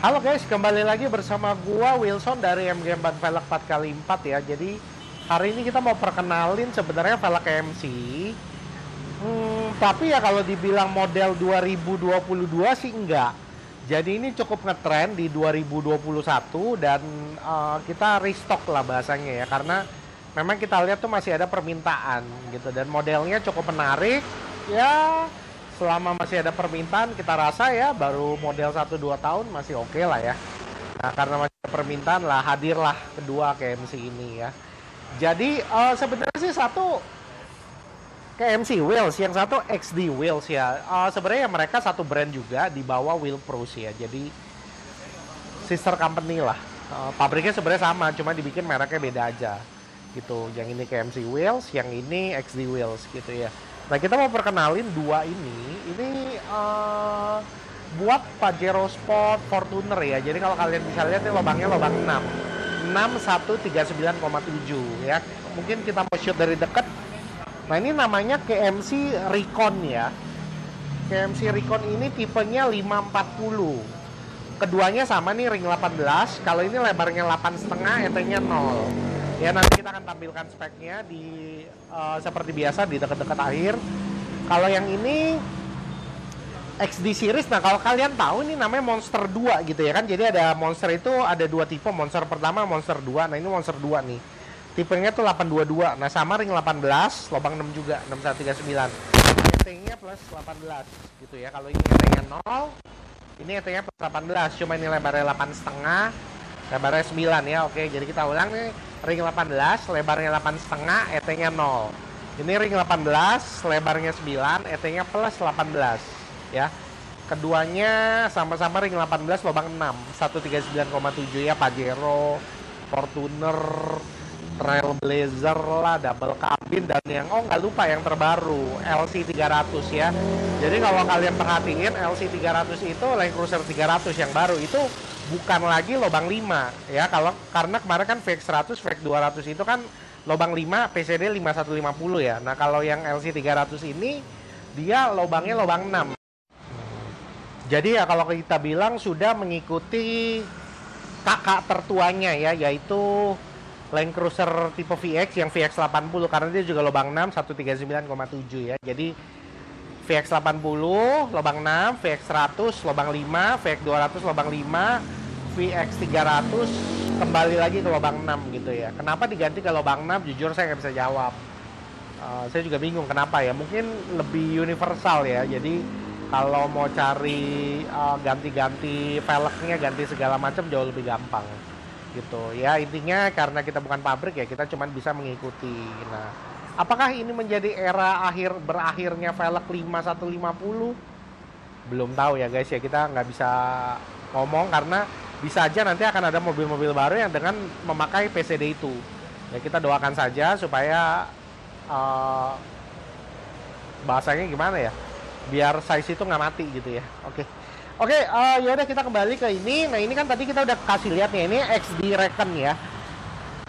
Halo guys, kembali lagi bersama gua Wilson dari MG Ban Velg 4x4 ya. Jadi hari ini kita mau perkenalin sebenarnya velg KMC. Tapi ya kalau dibilang model 2022 sih enggak. Jadi ini cukup ngetrend di 2021 dan kita restock lah bahasanya ya, karena memang kita lihat tuh masih ada permintaan gitu dan modelnya cukup menarik ya. Selama masih ada permintaan, kita rasa ya baru model 1-2 tahun masih oke lah ya. Nah, karena masih ada permintaan lah, hadirlah kedua KMC ini ya. Jadi sebenarnya sih satu KMC Wheels, yang satu XD Wheels ya. Sebenarnya mereka satu brand juga di bawah Wheel Pros ya. Jadi sister company lah. Pabriknya sebenarnya sama, cuma dibikin mereknya beda aja gitu. Yang ini KMC Wheels, yang ini XD Wheels gitu ya. Nah, kita mau perkenalin dua ini buat Pajero Sport Fortuner ya. Jadi kalau kalian bisa lihat ini lubangnya lubang 6 139,7 ya. Mungkin kita mau shoot dari dekat. Nah, ini namanya KMC Recon ya. KMC Recon ini tipenya 540. Keduanya sama nih, ring 18. Kalau ini lebarnya 8,5, ET-nya 0. Ya, nanti kita akan tampilkan speknya di seperti biasa di dekat-dekat akhir. Kalau yang ini XD series, nah kalau kalian tahu ini namanya Monster 2 gitu ya kan. Jadi ada Monster itu ada dua tipe, Monster pertama, Monster 2. Nah, ini Monster 2 nih. Tipenya tuh 822. Nah, sama ring 18, lubang 6 juga, 6139. ET-nya plus 18 gitu ya. Kalau ini ET-nya 0, ini ET-nya plus 18, cuma ini lebarnya 8,5, lebarnya 9 ya. Oke, jadi kita ulang nih. Ring 18, lebarnya 8,5, ET-nya 0. Ini ring 18, lebarnya 9, ET-nya plus 18 ya. Keduanya sama-sama ring 18, lubang 6, 139,7 ya. Pajero, Fortuner, Trailblazer lah, double cabin, dan yang nggak lupa yang terbaru LC 300 ya. Jadi kalau kalian perhatiin LC 300 itu Land Cruiser 300 yang baru itu bukan lagi lubang 5 ya. Karena kemarin kan VX100, VX200 itu kan lubang 5, PCD 5150 ya. Nah, kalau yang LC 300 ini dia lubangnya lubang 6. Jadi ya kalau kita bilang sudah mengikuti kakak tertuanya ya, yaitu Land Cruiser tipe VX yang VX80, karena dia juga lubang 6, 139,7 ya. Jadi VX80 lubang 6, VX100 lubang 5, VX200 lubang 5, VX300 kembali lagi ke lubang 6 gitu ya. Kenapa diganti ke lubang 6? Jujur saya nggak bisa jawab. Saya juga bingung kenapa ya. Mungkin lebih universal ya. Jadi kalau mau cari ganti-ganti velgnya, ganti segala macam jauh lebih gampang gitu ya. Intinya karena kita bukan pabrik ya, kita cuma bisa mengikuti. Nah, apakah ini menjadi era berakhirnya velg 5150? Belum tahu ya guys ya, kita nggak bisa ngomong karena bisa aja nanti akan ada mobil-mobil baru yang dengan memakai PCD itu. Ya, kita doakan saja supaya bahasanya gimana ya, biar size itu nggak mati gitu ya. Oke, ya udah kita kembali ke ini. Nah, ini kan tadi kita udah kasih lihat nih, ini XD Recon ya.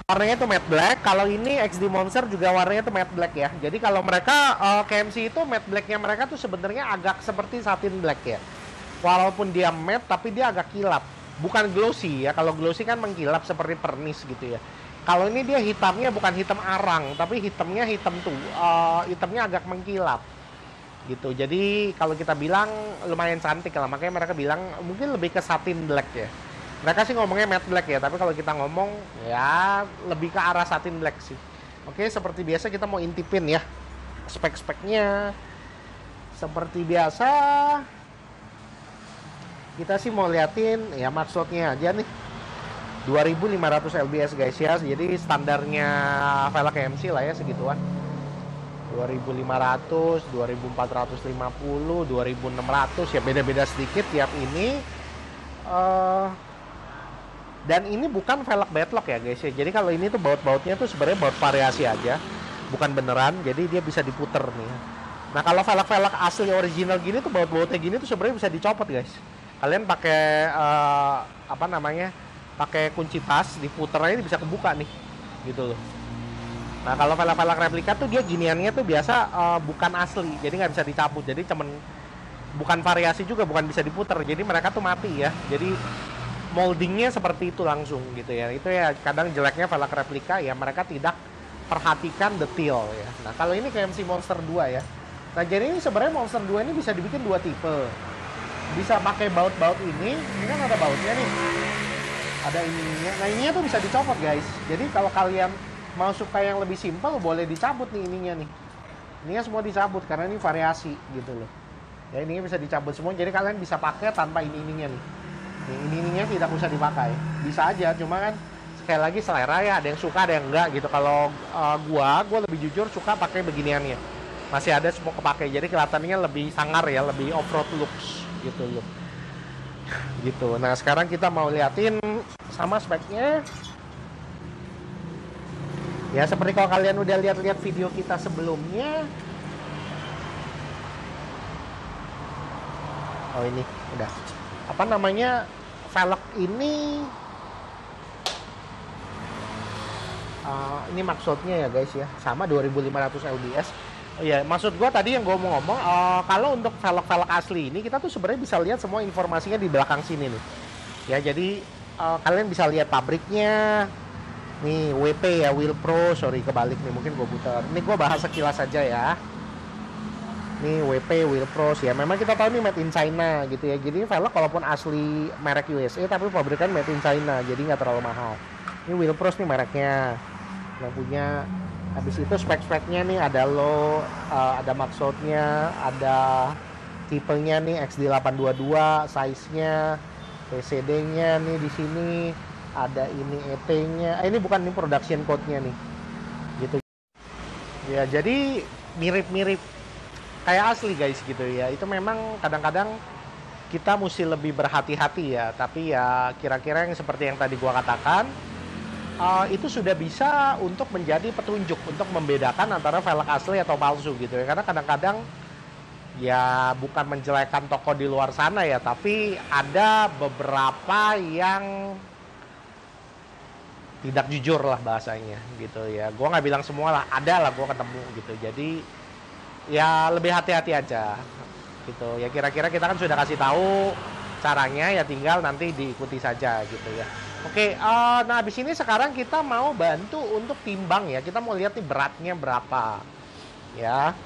Warnanya tuh matte black. Kalau ini XD Monster juga warnanya tuh matte black ya. Jadi kalau mereka KMC itu matte blacknya mereka tuh sebenarnya agak seperti satin black ya. Walaupun dia matte tapi dia agak kilap. Bukan glossy ya. Kalau glossy kan mengkilap seperti pernis gitu ya. Kalau ini dia hitamnya bukan hitam arang, tapi hitamnya hitamnya agak mengkilap gitu. Jadi kalau kita bilang lumayan cantik lah, makanya mereka bilang mungkin lebih ke satin black ya. Mereka sih ngomongnya matte black ya, tapi kalau kita ngomong ya lebih ke arah satin black sih. Oke, seperti biasa kita mau intipin ya spek-speknya. Seperti biasa kita sih mau liatin ya maksudnya aja nih. 2500 lbs guys ya, jadi standarnya velg KMC lah ya, segituan. 2500, 2450, 2600 ya, beda-beda sedikit tiap ini. Dan ini bukan velg beadlock ya guys ya. Jadi kalau ini tuh baut-bautnya tuh sebenarnya baut variasi aja, bukan beneran. Jadi dia bisa diputer nih. Nah, kalau velg-velg asli original gini tuh baut-bautnya gini tuh sebenarnya bisa dicopot guys. Kalian pakai pakai kunci tas, diputer aja bisa kebuka nih, gitu loh. Nah, kalau velg-velg replika tuh dia giniannya tuh biasa bukan asli, jadi nggak bisa dicabut. Jadi cuman bukan variasi juga, bukan bisa diputer. Jadi mereka tuh mati ya. Jadi moldingnya seperti itu langsung gitu ya. Itu ya kadang jeleknya velg replika ya, mereka tidak perhatikan detail ya. Nah kalau ini KMC Monster 2 ya. Nah jadi ini sebenarnya Monster 2 ini bisa dibikin dua tipe. Bisa pakai baut-baut ini kan ada bautnya nih. Ada ininya. Nah ininya tuh bisa dicopot guys. Jadi kalau kalian mau suka yang lebih simpel boleh dicabut nih ininya nih. Ininya semua dicabut karena ini variasi gitu loh. Ya ininya bisa dicabut semua. Jadi kalian bisa pakai tanpa ininya nih. Ininya tidak usah dipakai. Bisa aja, cuma kan sekali lagi selera ya, ada yang suka ada yang enggak gitu. Kalau gua lebih jujur suka pakai beginiannya, masih ada semua kepake, jadi kelihatannya lebih sangar ya, lebih off-road looks gitu loh. Gitu. Nah sekarang kita mau liatin sama speknya ya, seperti kalau kalian udah lihat-lihat video kita sebelumnya. Oh ini udah apa namanya, velg ini maksudnya ya guys ya, sama 2500 LBS. Oh iya, maksud gua tadi yang gua mau ngomong, kalau untuk velg-velg asli ini kita tuh sebenarnya bisa lihat semua informasinya di belakang sini nih. Ya jadi kalian bisa lihat pabriknya. Nih WP ya, Wheel Pro, sorry kebalik nih, mungkin gua putar. Ini gua bahas sekilas saja ya. Nih WP Wheel Pro ya, memang kita tahu ini made in China gitu ya. Jadi velg walaupun asli merek USA tapi pabrikan made in China, jadi nggak terlalu mahal. Ini Wheel Pro nih mereknya yang punya. Habis itu spek-speknya nih ada ada maksudnya, ada tipenya nih XD822, size-nya, PCD-nya nih di sini, ada ini ET-nya. Ini bukan, ini production code-nya nih. Gitu. Ya, jadi mirip-mirip kayak asli guys gitu ya. Itu memang kadang-kadang kita mesti lebih berhati-hati ya. Tapi ya kira-kira yang seperti yang tadi gua katakan, itu sudah bisa untuk menjadi petunjuk untuk membedakan antara velg asli atau palsu gitu ya. Karena kadang-kadang ya bukan menjelekkan toko di luar sana ya, tapi ada beberapa yang tidak jujur lah bahasanya gitu ya. Gua nggak bilang semua lah, ada lah gua ketemu gitu. Jadi ya lebih hati-hati aja gitu ya. Kira-kira kita kan sudah kasih tahu caranya, ya tinggal nanti diikuti saja gitu ya. Oke, nah habis ini sekarang kita mau bantu untuk timbang ya. Kita mau lihat nih beratnya berapa ya.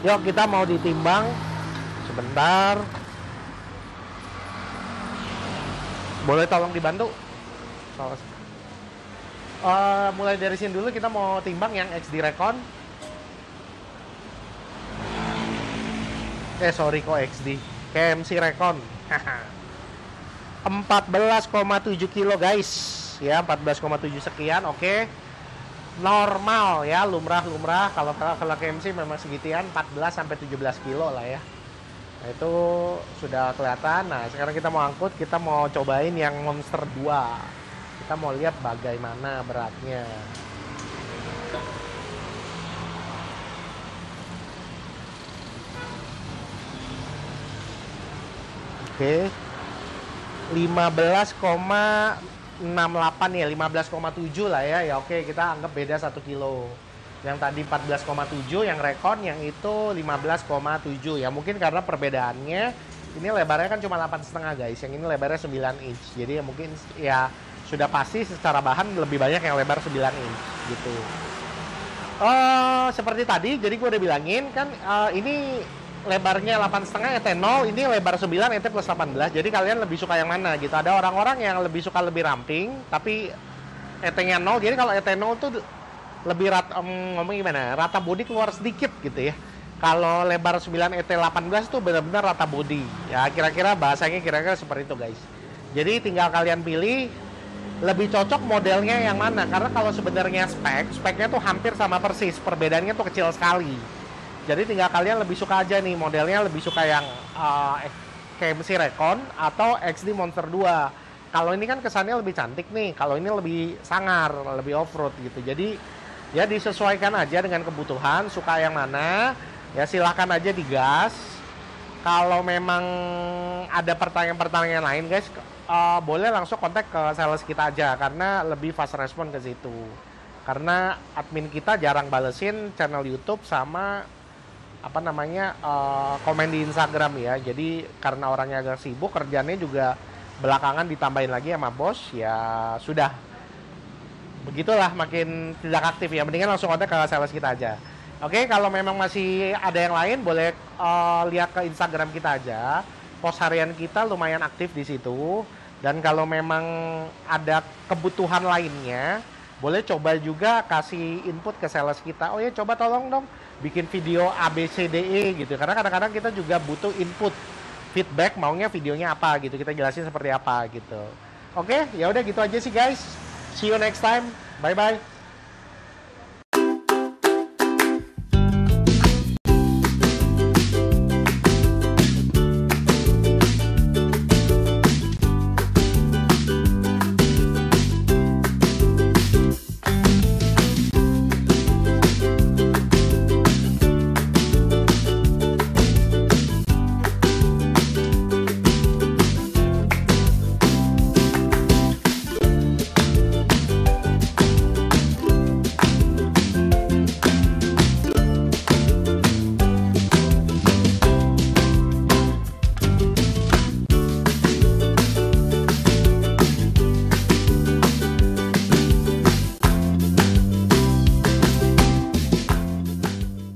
Yuk kita mau ditimbang sebentar. Boleh tolong dibantu? Mulai dari sini dulu, kita mau timbang yang XD Recon. Sorry kok XD, KMC Recon. 14,7 kilo guys ya, 14,7 sekian. Oke. Normal ya, lumrah kalau KMC memang segitian 14 sampai 17 kilo lah ya. Nah, itu sudah kelihatan. Nah sekarang kita mau angkut, kita mau cobain yang Monster 2. Kita mau lihat bagaimana beratnya. Oke. 15,68 ya, 15,7 lah ya. Ya oke, kita anggap beda 1 kilo. Yang tadi 14,7 yang Recon, yang itu 15,7 ya. Mungkin karena perbedaannya ini lebarnya kan cuma 8,5 guys, yang ini lebarnya 9 inch. Jadi ya mungkin ya sudah pasti secara bahan lebih banyak yang lebar 9 inch gitu. Seperti tadi, jadi gue udah bilangin kan, ini lebarnya 8,5 ET0, ini lebar 9 ET plus 18. Jadi kalian lebih suka yang mana gitu. Ada orang-orang yang lebih suka lebih ramping tapi ET-nya 0. Jadi kalau ET0 tuh lebih ngomong gimana? Rata bodi keluar sedikit gitu ya. Kalau lebar 9 ET18 tuh benar-benar rata bodi. Ya kira-kira bahasanya kira-kira seperti itu guys. Jadi tinggal kalian pilih lebih cocok modelnya yang mana. Karena kalau sebenarnya speknya tuh hampir sama persis. Perbedaannya tuh kecil sekali. Jadi tinggal kalian lebih suka aja nih modelnya, lebih suka yang KMC Recon atau XD Monster 2. Kalau ini kan kesannya lebih cantik nih, kalau ini lebih sangar, lebih off-road gitu. Jadi ya disesuaikan aja dengan kebutuhan, suka yang mana, ya silahkan aja digas. Kalau memang ada pertanyaan-pertanyaan lain guys, boleh langsung kontak ke sales kita aja, karena lebih fast respon ke situ. Karena admin kita jarang balesin channel YouTube sama komen di Instagram ya. Jadi karena orangnya agak sibuk, kerjanya juga belakangan ditambahin lagi sama bos, ya sudah. Begitulah, makin tidak aktif ya. Mendingan langsung kontak ke sales kita aja. Oke, kalau memang masih ada yang lain, boleh lihat ke Instagram kita aja. Post harian kita lumayan aktif di situ. Dan kalau memang ada kebutuhan lainnya, boleh coba juga kasih input ke sales kita. Oh ya, coba tolong dong bikin video ABCDE gitu. Karena kadang-kadang kita juga butuh input, feedback, maunya videonya apa gitu. Kita jelasin seperti apa gitu. Oke, ya udah gitu aja sih guys. See you next time. Bye bye.